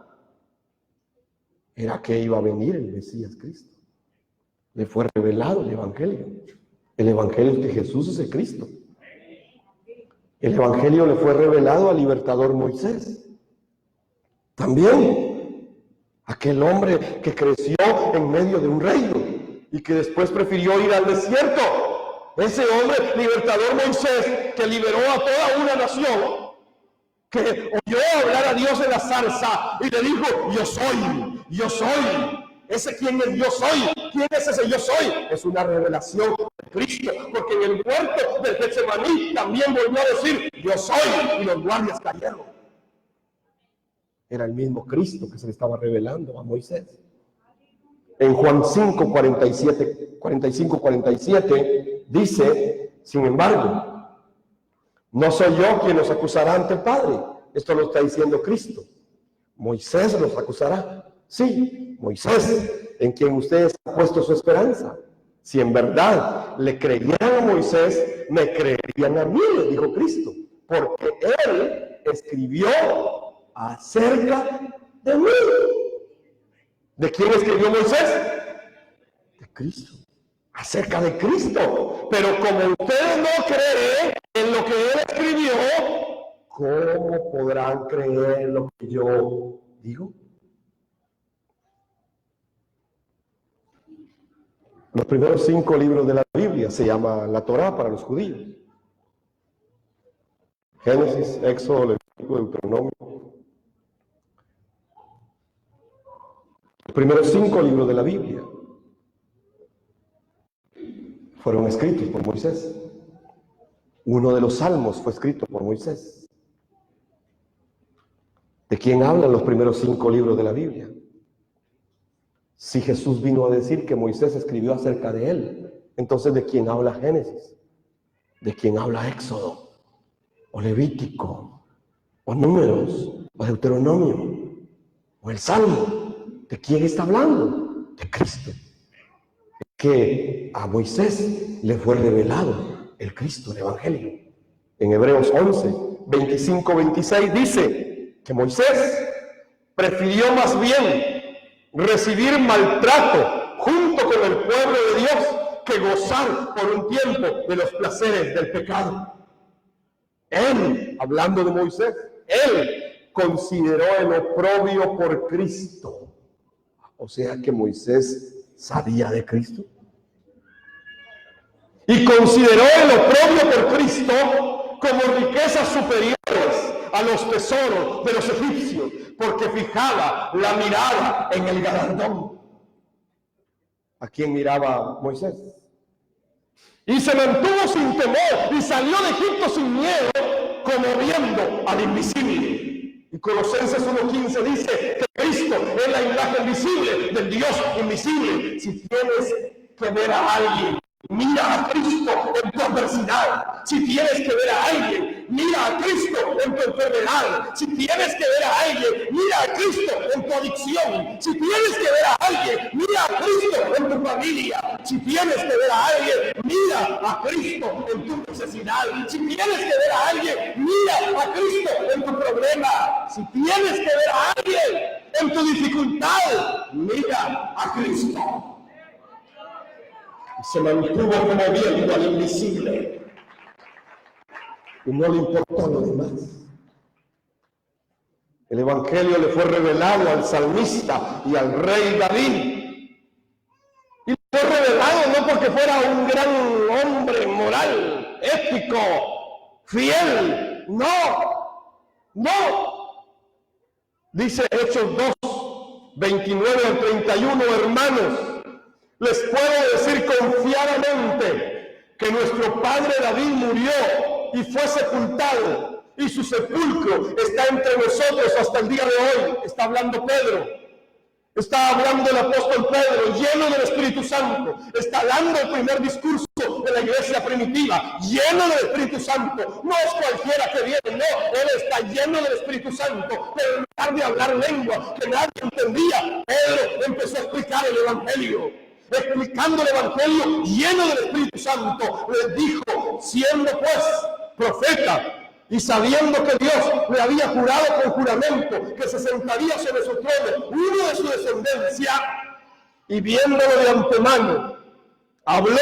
Era que iba a venir el Mesías Cristo. Le fue revelado el Evangelio. El Evangelio es que Jesús es el Cristo. El Evangelio le fue revelado al libertador Moisés. También aquel hombre que creció en medio de un reino y que después prefirió ir al desierto. Ese hombre libertador Moisés, que liberó a toda una nación, que oyó hablar a Dios en la zarza y le dijo: yo soy, yo soy. ¿Ese quién es yo soy? ¿Quién es ese yo soy? Es una revelación de Cristo, porque en el huerto del Getsemaní también volvió a decir: yo soy, y los guardias cayeron. Era el mismo Cristo que se le estaba revelando a Moisés. En Juan 5, 45-47 dice: sin embargo, no soy yo quien los acusará ante el Padre. Esto lo está diciendo Cristo. Moisés los acusará. Sí, Moisés, en quien ustedes han puesto su esperanza. Si en verdad le creyeran a Moisés, me creerían a mí, le dijo Cristo, porque él escribió acerca de mí. ¿De quién escribió Moisés? De Cristo. Acerca de Cristo. Pero como ustedes no creen en lo que él escribió, ¿cómo podrán creer en lo que yo digo? Los primeros 5 libros de la Biblia se llama la Torá para los judíos. Génesis, Éxodo, Levítico, Deuteronomio. Los primeros 5 libros de la Biblia fueron escritos por Moisés. Uno de los salmos fue escrito por Moisés. ¿De quién hablan los primeros 5 libros de la Biblia? Si Jesús vino a decir que Moisés escribió acerca de él, entonces ¿de quién habla Génesis? ¿De quién habla Éxodo? ¿O Levítico? ¿O Números? ¿O Deuteronomio? ¿O el Salmo? ¿De quién está hablando? De Cristo. Que a Moisés le fue revelado el Cristo, el Evangelio. En Hebreos 11, 25-26 dice que Moisés prefirió más bien recibir maltrato junto con el pueblo de Dios que gozar por un tiempo de los placeres del pecado. Él, hablando de Moisés, él consideró el oprobio por Cristo. O sea que Moisés sabía de Cristo. Y consideró el oprobio por Cristo como riquezas superiores a los tesoros de los egipcios, porque fijaba la mirada en el galardón. ¿A quién miraba Moisés? Y se mantuvo sin temor y salió de Egipto sin miedo, como viendo al invisible. Y Colosenses 1:15 dice que Cristo es la imagen visible del Dios invisible. Si tienes que ver a alguien mira a Cristo en tu adversidad. Si tienes que ver a alguien, mira a Cristo en tu enfermedad. Si tienes que ver a alguien, mira a Cristo en tu adicción. Si tienes que ver a alguien, mira a Cristo en tu familia. Si tienes que ver a alguien, mira a Cristo en tu necesidad. Si tienes que ver a alguien, mira a Cristo en tu problema. Si tienes que ver a alguien en tu dificultad, mira a Cristo. Se mantuvo como viendo al invisible y no le importó lo demás. El evangelio le fue revelado al salmista y al rey David. Y le fue revelado no porque fuera un gran hombre moral, ético, fiel. No. Dice Hechos 2, 29 al 31, hermanos. Les puedo decir confiadamente que nuestro padre David murió y fue sepultado, y su sepulcro está entre nosotros hasta el día de hoy. Está hablando Pedro, está hablando el apóstol Pedro, lleno del Espíritu Santo. Está dando el primer discurso de la iglesia primitiva, lleno del Espíritu Santo. No es cualquiera que viene, no, él está lleno del Espíritu Santo. Pero en lugar de hablar lengua que nadie entendía, Pedro empezó a explicar el evangelio. Explicando el evangelio lleno del Espíritu Santo, les dijo, siendo pues profeta y sabiendo que Dios le había jurado con juramento que se sentaría sobre su trono uno de su descendencia, y viéndolo de antemano, habló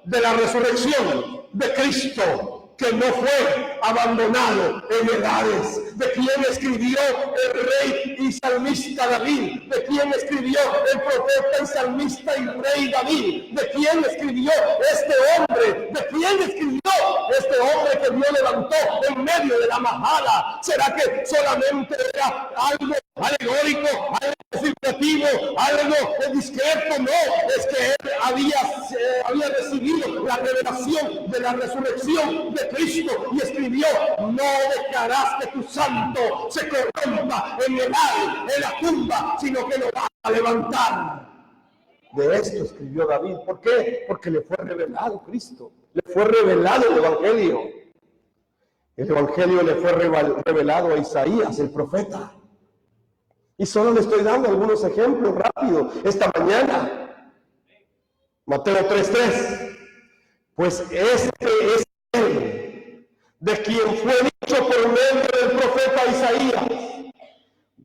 de la resurrección de Cristo, que no fue abandonado en edades, de quien escribió el rey y salmista David, de quien escribió el profeta y salmista y rey David, de quien escribió este hombre, de quien escribió este hombre que Dios levantó en medio de la majada. ¿Será que solamente era algo alegórico, algo figurativo, algo discreto? No, es que él había recibido la revelación de la resurrección de Cristo y escribió, no dejarás que tu santo se corrompa en el Hades, en la tumba, sino que lo vas a levantar. De esto escribió David. ¿Por qué? Porque le fue revelado Cristo, le fue revelado el evangelio. El evangelio le fue revelado a Isaías, el profeta. Y solo le estoy dando algunos ejemplos rápidos esta mañana. Mateo 3:3. Pues este es él, de quien fue dicho por medio del profeta Isaías: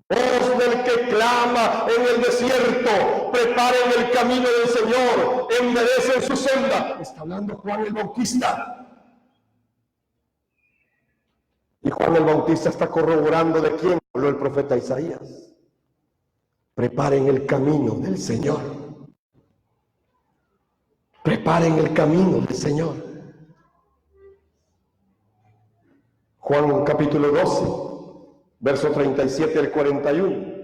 voz del que clama en el desierto, preparen el camino del Señor, enderecen su senda. Está hablando Juan el Bautista. Y Juan el Bautista está corroborando de quién habló el profeta Isaías. Preparen el camino del Señor. Preparen el camino del Señor. Juan capítulo 12, verso 37 al 41.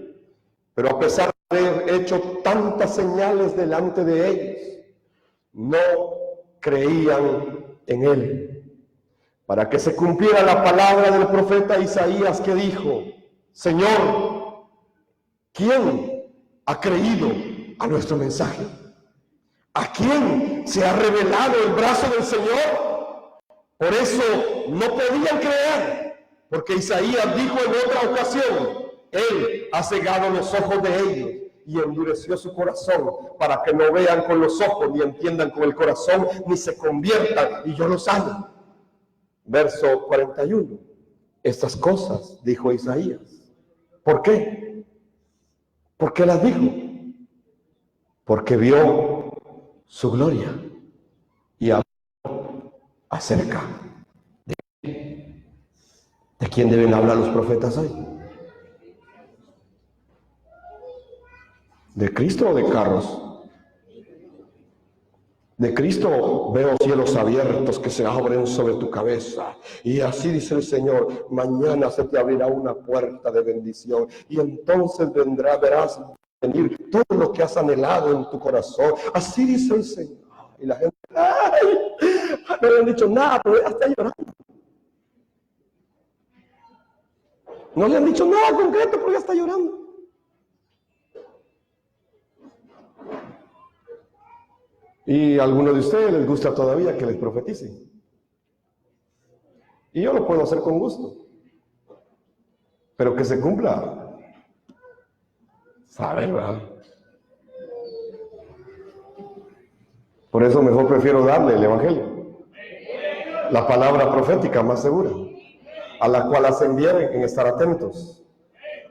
Pero a pesar de haber hecho tantas señales delante de ellos, no creían en él. Para que se cumpliera la palabra del profeta Isaías que dijo: Señor, ¿quién ha creído a nuestro mensaje? ¿A quién se ha revelado el brazo del Señor? Por eso no podían creer, porque Isaías dijo en otra ocasión: Él ha cegado los ojos de ellos y endureció su corazón, para que no vean con los ojos, ni entiendan con el corazón, ni se conviertan, y yo los sane. Verso 41. Estas cosas dijo Isaías. ¿Por qué? ¿Por qué las dijo? Porque vio su gloria y habló acerca de quién deben hablar los profetas hoy. ¿De Cristo o de carros? De Cristo veo cielos abiertos que se abren sobre tu cabeza. Y así dice el Señor: mañana se te abrirá una puerta de bendición. Y entonces verás venir todo lo que has anhelado en tu corazón. Así dice el Señor. Y la gente, ¡ay! No le han dicho nada, pero ella está llorando. No le han dicho nada concreto, pero ella está llorando. Y a algunos de ustedes les gusta todavía que les profeticen. Y yo lo puedo hacer con gusto. Pero que se cumpla. ¿Sabe, verdad? Por eso mejor prefiero darle el Evangelio. La palabra profética más segura. A la cual hacen bien en estar atentos.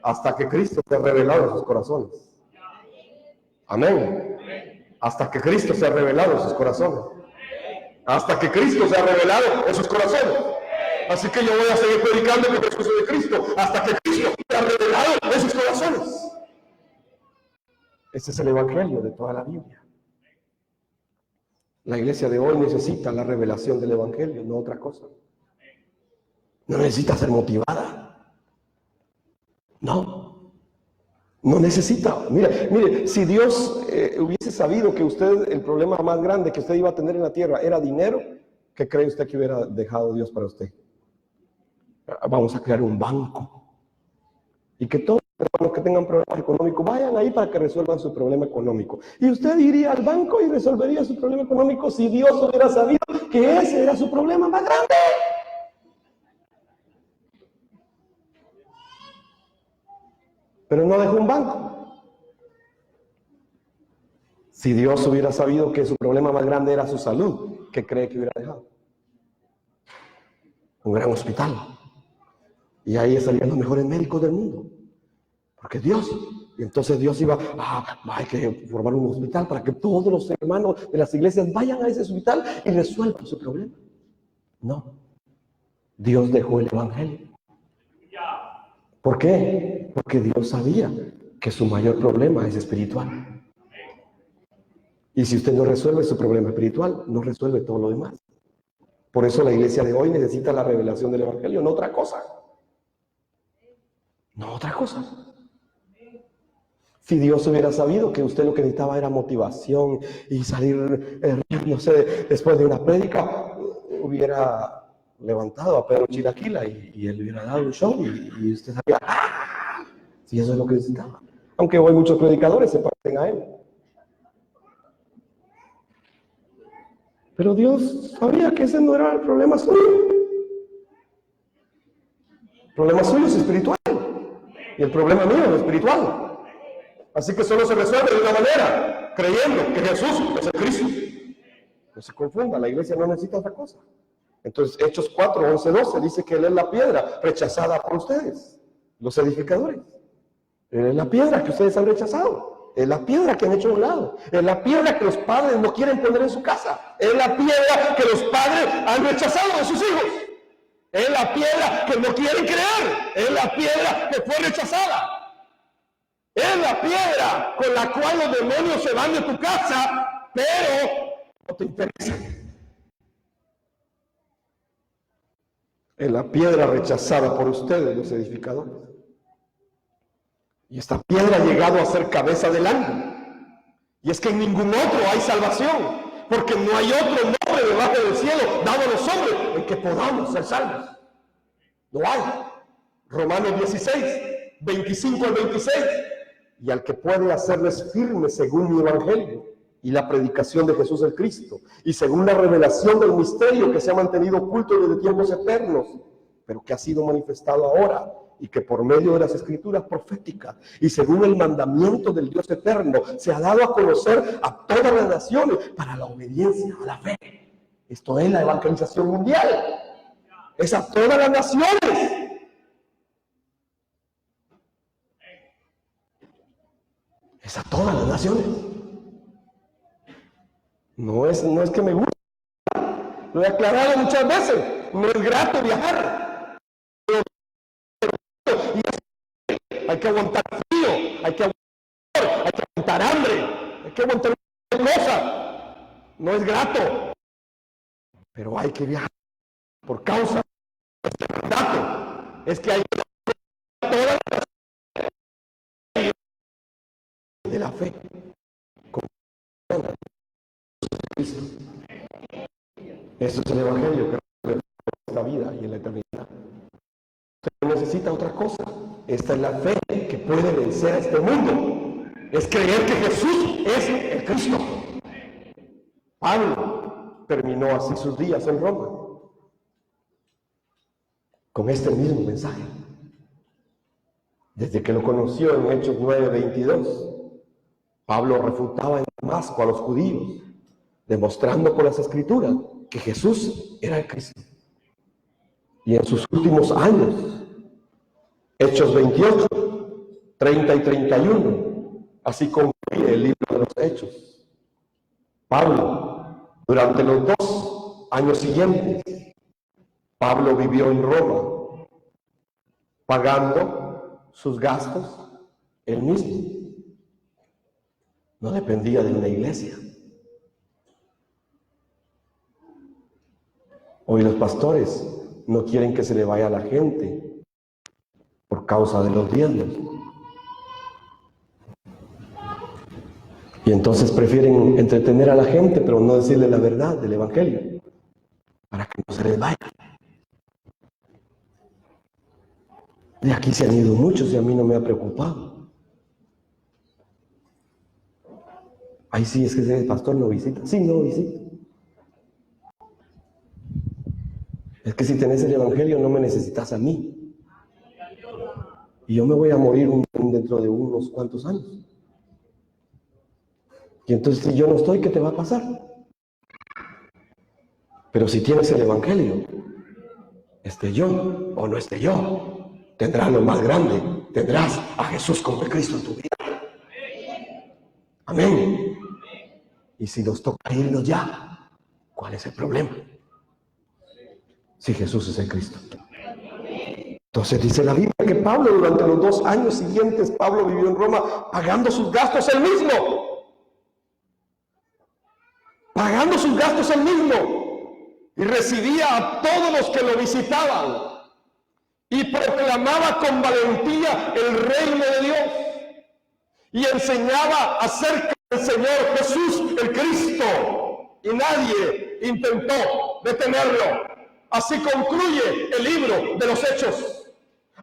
Hasta que Cristo sea revelado en sus corazones. Amén. Hasta que Cristo sea revelado en sus corazones. Hasta que Cristo sea revelado en sus corazones. Así que yo voy a seguir predicando el Jesús de Cristo hasta que Cristo sea revelado en sus corazones. Este es el Evangelio de toda la Biblia. La iglesia de hoy necesita la revelación del Evangelio, no otra cosa. No necesita ser motivada. No necesita. Mire, si Dios hubiese sabido que usted, el problema más grande que usted iba a tener en la tierra era dinero, ¿qué cree usted que hubiera dejado Dios para usted? Vamos a crear un banco. Y que todos los hermanos que tengan problemas económicos vayan ahí para que resuelvan su problema económico. Y usted iría al banco y resolvería su problema económico si Dios hubiera sabido que ese era su problema más grande. Pero no dejó un banco. Si Dios hubiera sabido que su problema más grande era su salud, ¿qué cree que hubiera dejado? Un gran hospital. Y ahí estarían los mejores médicos del mundo. Porque Dios, y entonces Dios iba, hay que formar un hospital para que todos los hermanos de las iglesias vayan a ese hospital y resuelvan su problema. No. Dios dejó el Evangelio. ¿Por qué? Porque Dios sabía que su mayor problema es espiritual. Y si usted no resuelve su problema espiritual, no resuelve todo lo demás. Por eso la iglesia de hoy necesita la revelación del Evangelio, no otra cosa. No otra cosa. Si Dios hubiera sabido que usted lo que necesitaba era motivación y salir, no sé, después de una prédica, hubiera levantado a Pedro Chilaquila y él hubiera dado un show y usted sabía, si eso es lo que necesitaba. Aunque hoy muchos predicadores se parecen a él. Pero Dios sabía que ese no era el problema suyo. El problema suyo es espiritual. Y el problema mío es espiritual. Así que solo se resuelve de una manera, creyendo que Jesús es el Cristo. No se confunda, la iglesia no necesita otra cosa. Entonces, Hechos 4, 11, 12 dice que Él es la piedra rechazada por ustedes, los edificadores. Él es la piedra que ustedes han rechazado. Es la piedra que han hecho a un lado. Es la piedra que los padres no quieren poner en su casa. Es la piedra que los padres han rechazado de sus hijos. Es la piedra que no quieren creer. Es la piedra que fue rechazada. Es la piedra con la cual los demonios se van de tu casa, pero no te interesa. Es la piedra rechazada por ustedes, los edificadores. Y esta piedra ha llegado a ser cabeza del ángulo. Y es que en ningún otro hay salvación, porque no hay otro nombre debajo del cielo dado a los hombres en que podamos ser salvos. No hay. Romanos 16, 25 al 26. Y al que puede hacerles firmes según mi evangelio y la predicación de Jesús el Cristo, y según la revelación del misterio que se ha mantenido oculto desde tiempos eternos, pero que ha sido manifestado ahora, y que por medio de las escrituras proféticas y según el mandamiento del Dios eterno se ha dado a conocer a todas las naciones para la obediencia a la fe. Esto es la evangelización mundial. Es a todas las naciones. Es a todas las naciones. No es que me guste. Lo he aclarado muchas veces. No es grato viajar. Hay que aguantar frío, hay que aguantar hambre, hay que aguantar cosas. No es grato. Pero hay que viajar por causa de este mandato. Es que hay todas las de la fe. Eso es el evangelio que resuelve esta vida y en la eternidad. Usted no necesita otra cosa. Esta es la fe que puede vencer a este mundo. Es creer que Jesús es el Cristo. Pablo terminó así sus días en Roma, con este mismo mensaje. Desde que lo conoció en Hechos 9:22, Pablo refutaba en Damasco a los judíos, demostrando por las Escrituras que Jesús era el Cristo. Y en sus últimos años, Hechos 28, 30 y 31, así concluye el libro de los Hechos. Pablo, durante los 2 años siguientes, Pablo vivió en Roma, pagando sus gastos él mismo. No dependía de una iglesia. Hoy los pastores no quieren que se le vaya a la gente por causa de los diezmos. Y entonces prefieren entretener a la gente, pero no decirle la verdad del evangelio, para que no se les vaya. De aquí se han ido muchos y a mí no me ha preocupado. Ahí sí, es que ese pastor no visita. Sí, no visita. Es que si tenés el evangelio no me necesitas a mí. Y yo me voy a morir dentro de unos cuantos años. Y entonces si yo no estoy, ¿qué te va a pasar? Pero si tienes el evangelio, esté yo o no esté yo, tendrás lo más grande, tendrás a Jesús como el Cristo en tu vida. Amén. Y si nos toca irnos ya, ¿cuál es el problema? Si Jesús es el Cristo. Entonces dice la Biblia que Pablo durante los 2 años siguientes, Pablo vivió en Roma pagando sus gastos él mismo. Pagando sus gastos él mismo. Y recibía a todos los que lo visitaban. Y proclamaba con valentía el reino de Dios. Y enseñaba acerca del Señor Jesús, el Cristo. Y nadie intentó detenerlo. Así concluye el libro de los Hechos.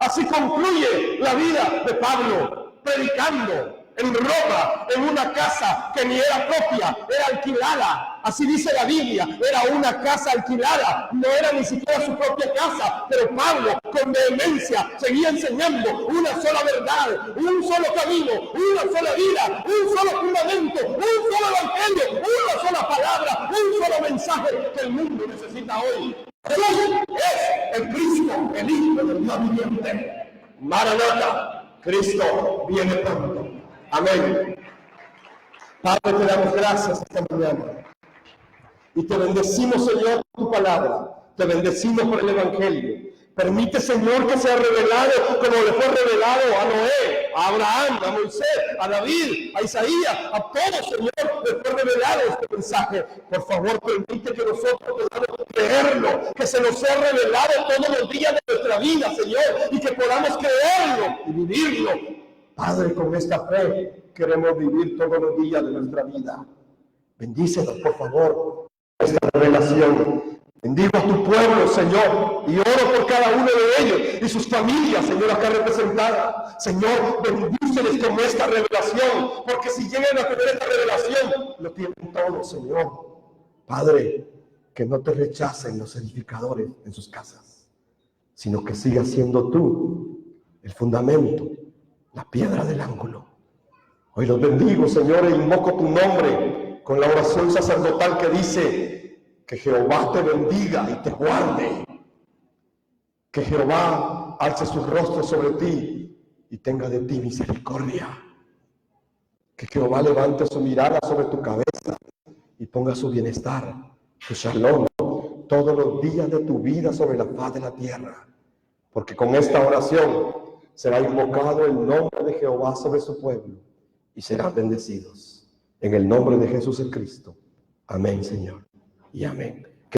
Así concluye la vida de Pablo, predicando en Roma, en una casa que ni era propia, era alquilada. Así dice la Biblia, era una casa alquilada, no era ni siquiera su propia casa, pero Pablo con vehemencia seguía enseñando una sola verdad, un solo camino, una sola vida, un solo fundamento, un solo evangelio, una sola palabra, un solo mensaje que el mundo necesita hoy. Jesús es el Cristo, el Hijo del Dios viviente. Maranata, Cristo viene pronto. Amén. Padre, te damos gracias esta mañana. Y te bendecimos, Señor, por tu palabra. Te bendecimos por el Evangelio. Permite, Señor, que sea revelado como le fue revelado a Noé, a Abraham, a Moisés, a David, a Isaías, a todos, Señor, le fue revelado este mensaje. Por favor, permite que nosotros podamos creerlo, que se nos sea revelado todos los días de nuestra vida, Señor, y que podamos creerlo y vivirlo. Padre, con esta fe queremos vivir todos los días de nuestra vida. Bendícenos, por favor, esta revelación. Bendigo a tu pueblo, Señor, y oro por cada uno de ellos y sus familias, Señor, acá representadas. Señor, bendíceles con esta revelación, porque si llegan a tener esta revelación, lo tienen todo, Señor. Padre, que no te rechacen los edificadores en sus casas, sino que sigas siendo tú el fundamento, la piedra del ángulo. Hoy los bendigo, Señor, e invoco tu nombre con la oración sacerdotal que dice: que Jehová te bendiga y te guarde. Que Jehová alce su rostro sobre ti y tenga de ti misericordia. Que Jehová levante su mirada sobre tu cabeza y ponga su bienestar, su shalom, todos los días de tu vida sobre la faz de la tierra. Porque con esta oración será invocado el nombre de Jehová sobre su pueblo y serán bendecidos. En el nombre de Jesús el Cristo. Amén, Señor. Y amén.